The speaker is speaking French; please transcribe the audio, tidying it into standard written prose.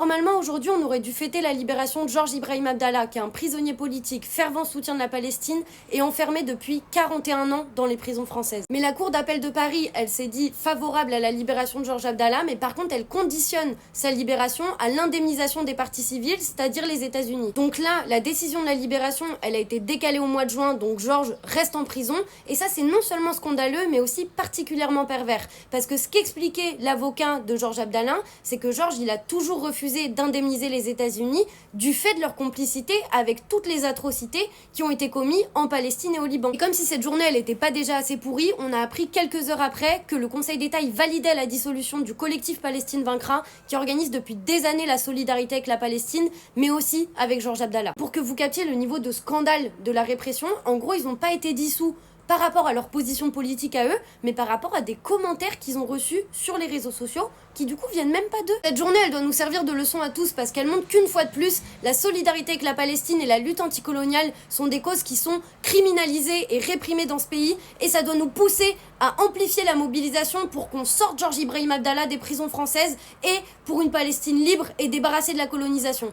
Normalement, aujourd'hui, on aurait dû fêter la libération de Georges Ibrahim Abdallah, qui est un prisonnier politique, fervent soutien de la Palestine et enfermé depuis 41 ans dans les prisons françaises. Mais la Cour d'appel de Paris, elle s'est dit favorable à la libération de Georges Abdallah, mais par contre, elle conditionne sa libération à l'indemnisation des parties civiles, c'est-à-dire les États-Unis. Donc là, la décision de la libération, elle a été décalée au mois de juin, donc Georges reste en prison. Et ça, c'est non seulement scandaleux, mais aussi particulièrement pervers. Parce que ce qu'expliquait l'avocat de Georges Abdallah, c'est que Georges, il a toujours refusé d'indemniser les États-Unis du fait de leur complicité avec toutes les atrocités qui ont été commises en Palestine et au Liban. Et comme si cette journée, elle n'était pas déjà assez pourrie, on a appris quelques heures après que le Conseil d'État validait la dissolution du collectif Palestine Vaincra, qui organise depuis des années la solidarité avec la Palestine, mais aussi avec Georges Abdallah. Pour que vous captiez le niveau de scandale de la répression, en gros, ils n'ont pas été dissous par rapport à leur position politique à eux, mais par rapport à des commentaires qu'ils ont reçus sur les réseaux sociaux, qui du coup viennent même pas d'eux. Cette journée, elle doit nous servir de leçon à tous, parce qu'elle montre qu'une fois de plus, la solidarité avec la Palestine et la lutte anticoloniale sont des causes qui sont criminalisées et réprimées dans ce pays, et ça doit nous pousser à amplifier la mobilisation pour qu'on sorte Georges Ibrahim Abdallah des prisons françaises et pour une Palestine libre et débarrassée de la colonisation.